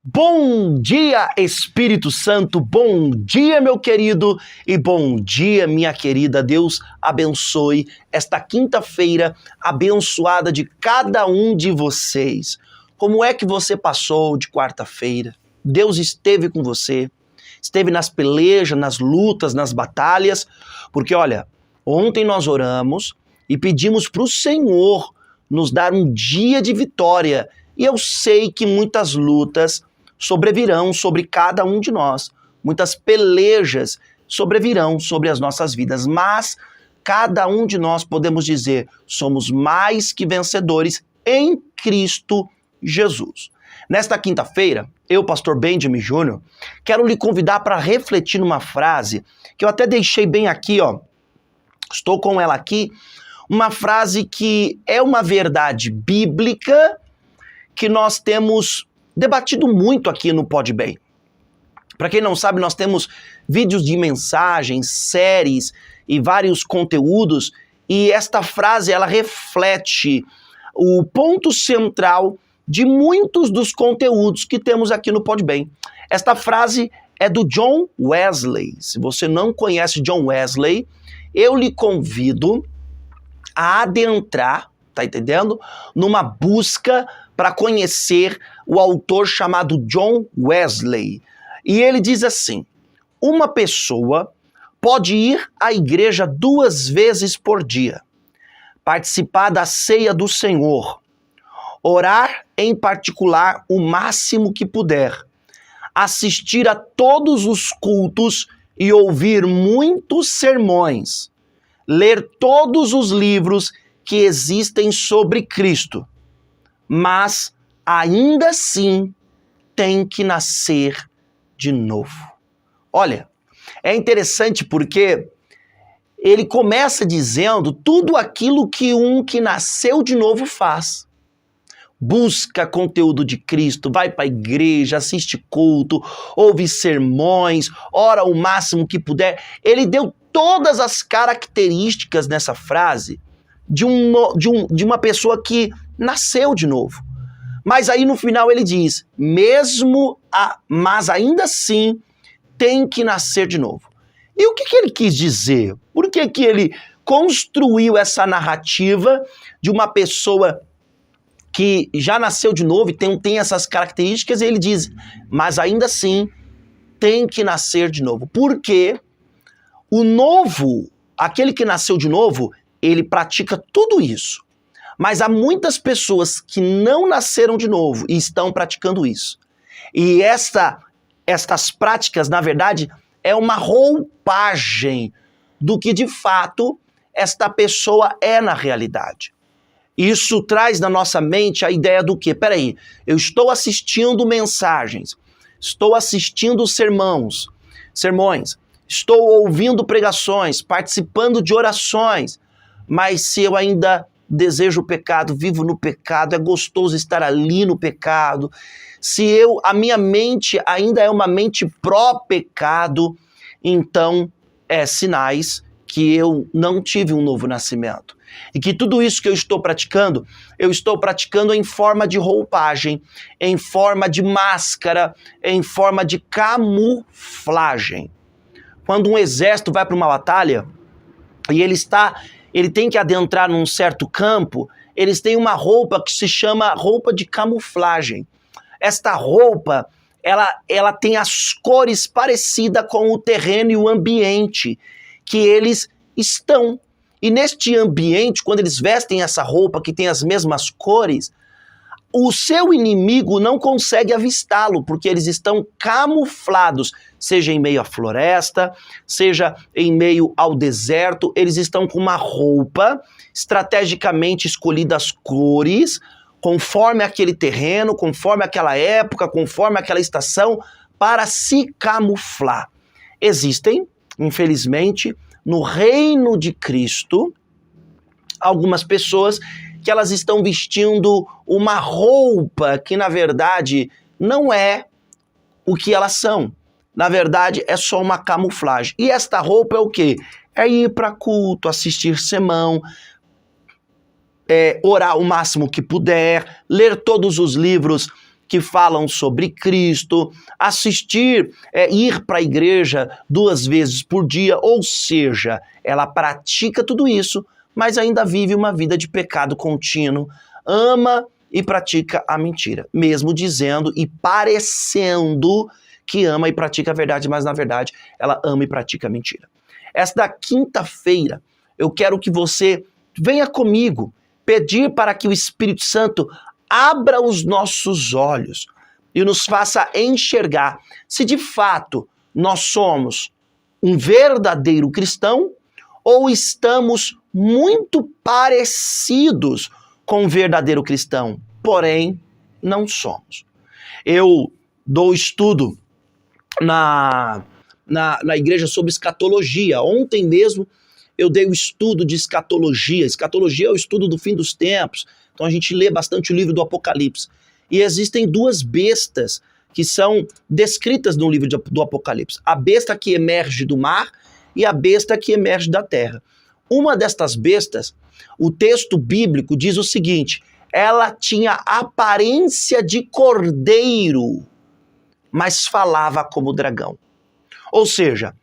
Bom dia, Espírito Santo, bom dia, meu querido, e bom dia, minha querida. Deus abençoe esta quinta-feira abençoada de cada um de vocês. Como é que você passou de quarta-feira? Deus esteve com você, esteve nas pelejas, nas lutas, nas batalhas, porque olha, ontem nós oramos e pedimos para o Senhor nos dar um dia de vitória, e eu sei que muitas lutas sobrevirão sobre cada um de nós. Muitas pelejas sobrevirão sobre as nossas vidas, mas cada um de nós podemos dizer, somos mais que vencedores em Cristo Jesus. Nesta quinta-feira, eu, pastor Benjamin Júnior, quero lhe convidar para refletir numa frase que eu até deixei bem aqui, ó. Estou com ela aqui, uma frase que é uma verdade bíblica que nós temos debatido muito aqui no Pode Bem. Para quem não sabe, nós temos vídeos de mensagens, séries e vários conteúdos, e esta frase ela reflete o ponto central de muitos dos conteúdos que temos aqui no Pode Bem. Esta frase é do John Wesley. Se você não conhece John Wesley, eu lhe convido a adentrar, tá entendendo? Numa busca para conhecer o autor chamado John Wesley. E ele diz assim: uma pessoa pode ir à igreja 2 vezes por dia, participar da ceia do Senhor, orar em particular o máximo que puder, assistir a todos os cultos e ouvir muitos sermões, ler todos os livros que existem sobre Cristo, mas ainda assim tem que nascer de novo. Olha, é interessante porque ele começa dizendo tudo aquilo que um que nasceu de novo faz. Busca conteúdo de Cristo, vai para a igreja, assiste culto, ouve sermões, ora o máximo que puder. Ele deu todas as características nessa frase de uma pessoa que nasceu de novo. Mas aí no final ele diz, mas ainda assim tem que nascer de novo. E o que ele quis dizer? Por que ele construiu essa narrativa de uma pessoa que já nasceu de novo e tem essas características? E ele diz, mas ainda assim tem que nascer de novo. Porque o novo, aquele que nasceu de novo, ele pratica tudo isso. Mas há muitas pessoas que não nasceram de novo e estão praticando isso. E estas práticas, na verdade, é uma roupagem do que de fato esta pessoa é na realidade. Isso traz na nossa mente a ideia do quê? Peraí, eu estou assistindo mensagens, estou assistindo sermões, estou ouvindo pregações, participando de orações, mas se eu ainda desejo o pecado, vivo no pecado, é gostoso estar ali no pecado, se a minha mente ainda é uma mente pró-pecado, então é sinais que eu não tive um novo nascimento. E que tudo isso que eu estou praticando em forma de roupagem, em forma de máscara, em forma de camuflagem. Quando um exército vai para uma batalha e ele tem que adentrar num certo campo, eles têm uma roupa que se chama roupa de camuflagem. Esta roupa, ela tem as cores parecidas com o terreno e o ambiente que eles estão. E neste ambiente, quando eles vestem essa roupa que tem as mesmas cores, o seu inimigo não consegue avistá-lo, porque eles estão camuflados, seja em meio à floresta, seja em meio ao deserto, eles estão com uma roupa estrategicamente escolhida as cores, conforme aquele terreno, conforme aquela época, conforme aquela estação, para se camuflar. Existem, infelizmente, no reino de Cristo, algumas pessoas que elas estão vestindo uma roupa que, na verdade, não é o que elas são. Na verdade, é só uma camuflagem. E esta roupa é o quê? É ir para culto, assistir sermão, orar o máximo que puder, ler todos os livros que falam sobre Cristo, assistir, ir para a igreja 2 vezes por dia, ou seja, ela pratica tudo isso, mas ainda vive uma vida de pecado contínuo, ama e pratica a mentira, mesmo dizendo e parecendo que ama e pratica a verdade, mas na verdade ela ama e pratica a mentira. Esta quinta-feira eu quero que você venha comigo pedir para que o Espírito Santo abra os nossos olhos e nos faça enxergar se de fato nós somos um verdadeiro cristão ou estamos muito parecidos com um verdadeiro cristão, porém não somos. Eu dou estudo na igreja sobre escatologia. Ontem mesmo eu dei o estudo de escatologia. Escatologia é o estudo do fim dos tempos. Então a gente lê bastante o livro do Apocalipse. E existem 2 bestas que são descritas no livro do Apocalipse. A besta que emerge do mar e a besta que emerge da terra. Uma destas bestas, o texto bíblico diz o seguinte: ela tinha aparência de cordeiro, mas falava como dragão. Ou seja,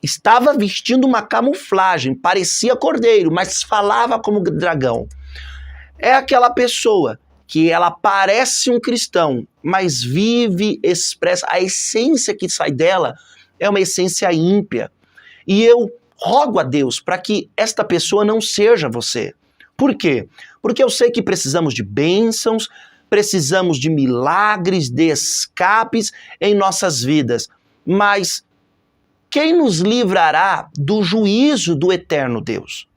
estava vestindo uma camuflagem, parecia cordeiro, mas falava como dragão. É aquela pessoa que ela parece um cristão, mas vive, expressa, a essência que sai dela é uma essência ímpia. E eu rogo a Deus para que esta pessoa não seja você. Por quê? Porque eu sei que precisamos de bênçãos, precisamos de milagres, de escapes em nossas vidas, mas quem nos livrará do juízo do eterno Deus?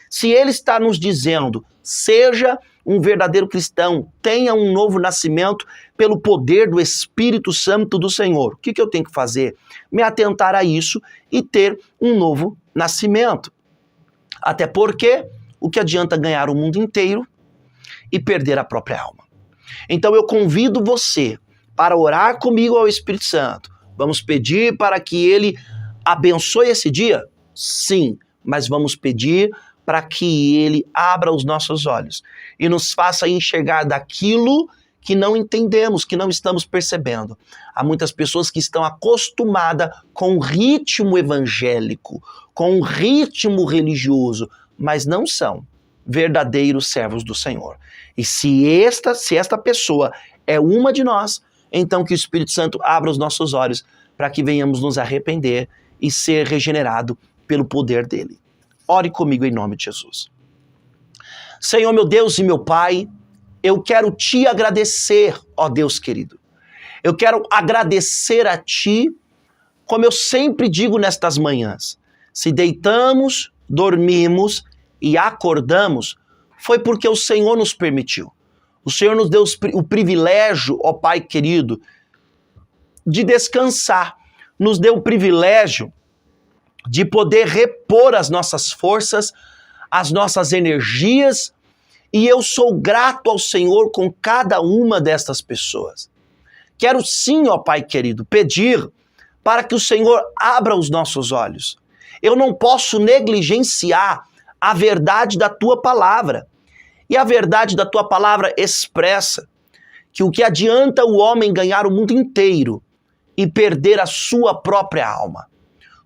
Se Ele está nos dizendo, seja um verdadeiro cristão, tenha um novo nascimento pelo poder do Espírito Santo do Senhor, o que eu tenho que fazer? Me atentar a isso e ter um novo nascimento. Até porque, o que adianta ganhar o mundo inteiro e perder a própria alma? Então eu convido você para orar comigo ao Espírito Santo. Vamos pedir para que Ele abençoe esse dia? Sim, mas vamos pedir para que Ele abra os nossos olhos e nos faça enxergar daquilo que não entendemos, que não estamos percebendo. Há muitas pessoas que estão acostumadas com o ritmo evangélico, com o ritmo religioso, mas não são verdadeiros servos do Senhor. E se esta pessoa é uma de nós, então que o Espírito Santo abra os nossos olhos para que venhamos nos arrepender e ser regenerado pelo poder dele. Ore comigo em nome de Jesus. Senhor, meu Deus e meu Pai, eu quero te agradecer, ó Deus querido. Eu quero agradecer a ti, como eu sempre digo nestas manhãs. Se deitamos, dormimos e acordamos, foi porque o Senhor nos permitiu. O Senhor nos deu o privilégio, ó Pai querido, de descansar. Nos deu o privilégio de poder repor as nossas forças, as nossas energias, e eu sou grato ao Senhor com cada uma destas pessoas. Quero sim, ó Pai querido, pedir para que o Senhor abra os nossos olhos. Eu não posso negligenciar a verdade da Tua palavra. E a verdade da Tua palavra expressa que o que adianta o homem ganhar o mundo inteiro e perder a sua própria alma.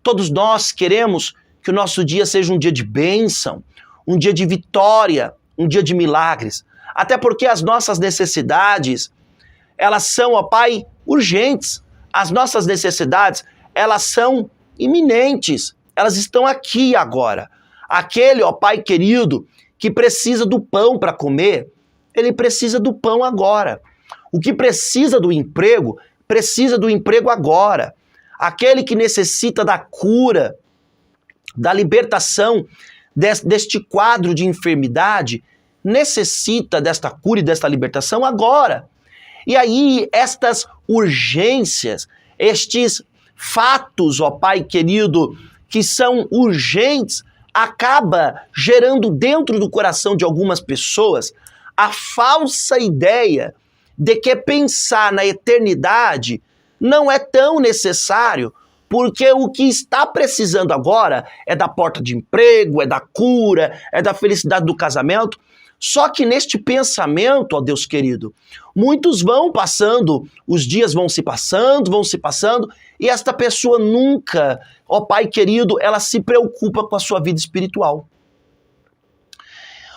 Todos nós queremos que o nosso dia seja um dia de bênção, um dia de vitória, um dia de milagres. Até porque as nossas necessidades, elas são, ó Pai, urgentes. As nossas necessidades, elas são iminentes. Elas estão aqui agora. Aquele, ó Pai querido, que precisa do pão para comer, ele precisa do pão agora. O que precisa do emprego agora. Aquele que necessita da cura, da libertação deste quadro de enfermidade, necessita desta cura e desta libertação agora. E aí, estas urgências, estes fatos, ó Pai querido, que são urgentes, acaba gerando dentro do coração de algumas pessoas a falsa ideia de que pensar na eternidade não é tão necessário, porque o que está precisando agora é da porta de emprego, é da cura, é da felicidade do casamento. Só que neste pensamento, ó Deus querido, Muitos vão passando, os dias vão se passando, e esta pessoa nunca, ó Pai querido, ela se preocupa com a sua vida espiritual.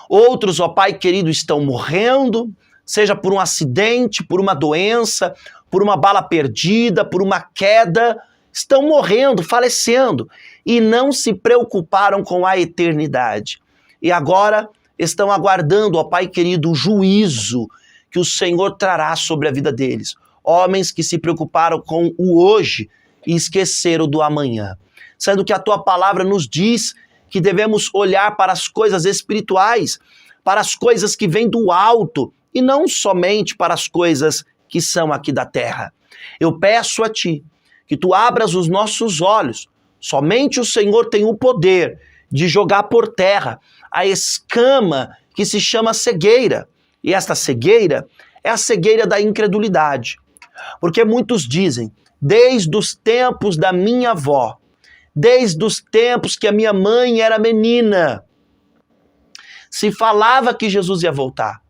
Outros, ó Pai querido, estão morrendo, seja por um acidente, por uma doença, por uma bala perdida, por uma queda, estão morrendo, falecendo, e não se preocuparam com a eternidade. E agora estão aguardando, ó Pai querido, o juízo que o Senhor trará sobre a vida deles. Homens que se preocuparam com o hoje e esqueceram do amanhã. Sendo que a tua palavra nos diz que devemos olhar para as coisas espirituais, para as coisas que vêm do alto, e não somente para as coisas que são aqui da terra. Eu peço a ti que tu abras os nossos olhos. Somente o Senhor tem o poder de jogar por terra a escama que se chama cegueira. E esta cegueira é a cegueira da incredulidade. Porque muitos dizem, desde os tempos da minha avó, desde os tempos que a minha mãe era menina, se falava que Jesus ia voltar.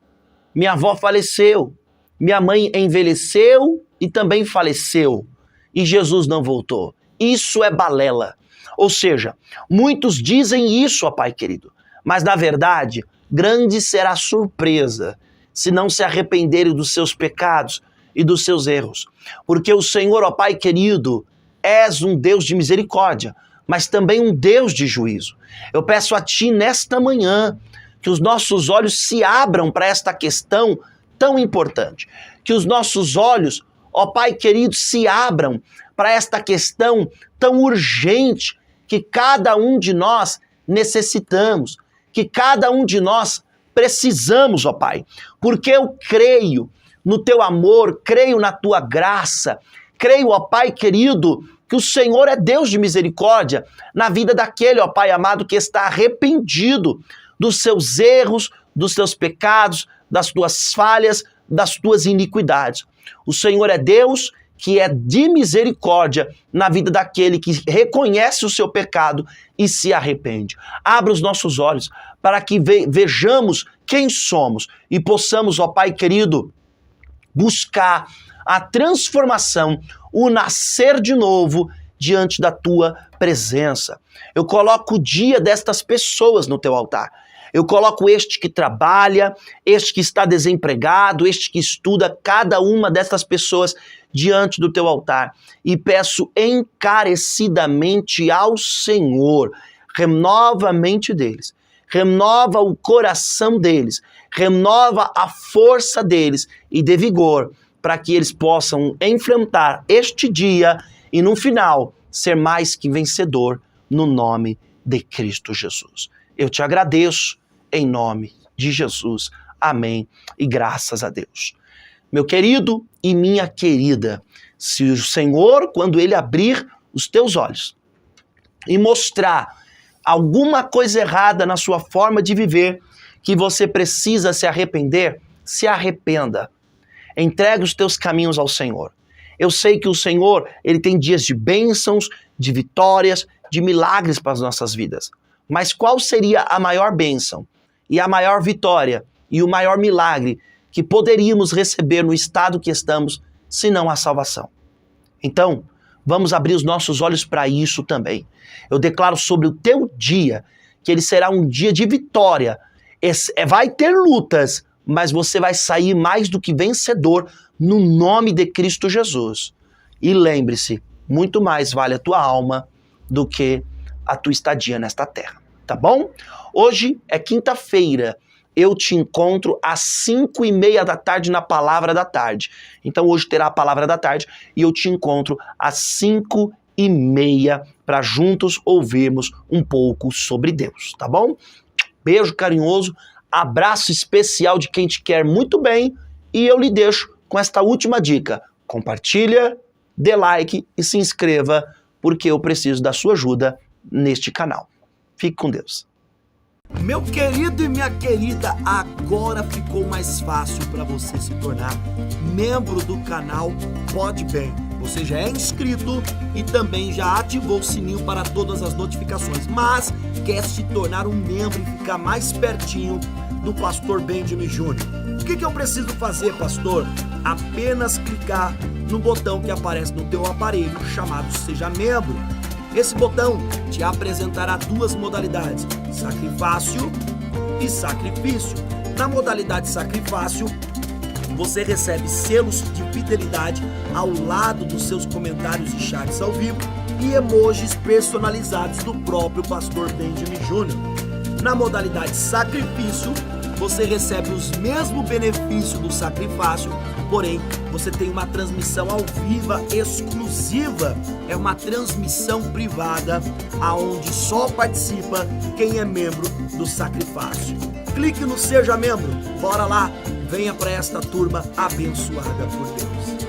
Minha avó faleceu, minha mãe envelheceu e também faleceu, e Jesus não voltou. Isso é balela. Ou seja, muitos dizem isso, ó Pai querido, mas na verdade, grande será a surpresa se não se arrependerem dos seus pecados e dos seus erros. Porque o Senhor, ó Pai querido, és um Deus de misericórdia, mas também um Deus de juízo. Eu peço a ti nesta manhã que os nossos olhos se abram para esta questão tão importante. Que os nossos olhos, ó Pai querido, se abram para esta questão tão urgente que cada um de nós necessitamos, que cada um de nós precisamos, ó Pai. Porque eu creio no teu amor, creio na tua graça, creio, ó Pai querido, que o Senhor é Deus de misericórdia na vida daquele, ó Pai amado, que está arrependido dos seus erros, dos seus pecados, das tuas falhas, das tuas iniquidades. O Senhor é Deus que é de misericórdia na vida daquele que reconhece o seu pecado e se arrepende. Abra os nossos olhos para que vejamos quem somos e possamos, ó Pai querido, buscar a transformação, o nascer de novo diante da tua presença. Eu coloco o dia destas pessoas no teu altar. Eu coloco este que trabalha, este que está desempregado, este que estuda, cada uma dessas pessoas diante do teu altar. E peço encarecidamente ao Senhor, renova a mente deles, renova o coração deles, renova a força deles e dê vigor para que eles possam enfrentar este dia e no final ser mais que vencedor no nome de Cristo Jesus. Eu te agradeço em nome de Jesus. Amém. E graças a Deus. Meu querido e minha querida, se o Senhor, quando Ele abrir os teus olhos e mostrar alguma coisa errada na sua forma de viver, que você precisa se arrepender, se arrependa. Entregue os teus caminhos ao Senhor. Eu sei que o Senhor, Ele tem dias de bênçãos, de vitórias, de milagres para as nossas vidas. Mas qual seria a maior bênção e a maior vitória e o maior milagre que poderíamos receber no estado que estamos, se não a salvação? Então, vamos abrir os nossos olhos para isso também. Eu declaro sobre o teu dia que ele será um dia de vitória. Vai ter lutas, mas você vai sair mais do que vencedor no nome de Cristo Jesus. E lembre-se, muito mais vale a tua alma do que a tua estadia nesta terra, tá bom? Hoje é quinta-feira, eu te encontro às 5:30 da tarde na Palavra da Tarde. Então hoje terá a Palavra da Tarde e eu te encontro às 5:30 para juntos ouvirmos um pouco sobre Deus, tá bom? Beijo carinhoso, abraço especial de quem te quer muito bem e eu lhe deixo com esta última dica. Compartilha, dê like e se inscreva, porque eu preciso da sua ajuda neste canal. Fique com Deus. Meu querido e minha querida, agora ficou mais fácil para você se tornar membro do canal Pode Bem. Você já é inscrito e também já ativou o sininho para todas as notificações, mas quer se tornar um membro e ficar mais pertinho do Pastor Benjamin Júnior. O que eu preciso fazer, pastor? Apenas clicar no botão que aparece no teu aparelho chamado Seja Membro. Esse botão te apresentará duas modalidades, sacrifício e sacrifício. Na modalidade sacrifício, você recebe selos de fidelidade ao lado dos seus comentários e chats ao vivo e emojis personalizados do próprio pastor Benjamin Júnior. Na modalidade sacrifício, você recebe os mesmos benefícios do sacrifício, porém, você tem uma transmissão ao vivo exclusiva. É uma transmissão privada, aonde só participa quem é membro do sacrifício. Clique no Seja Membro. Bora lá, venha para esta turma abençoada por Deus.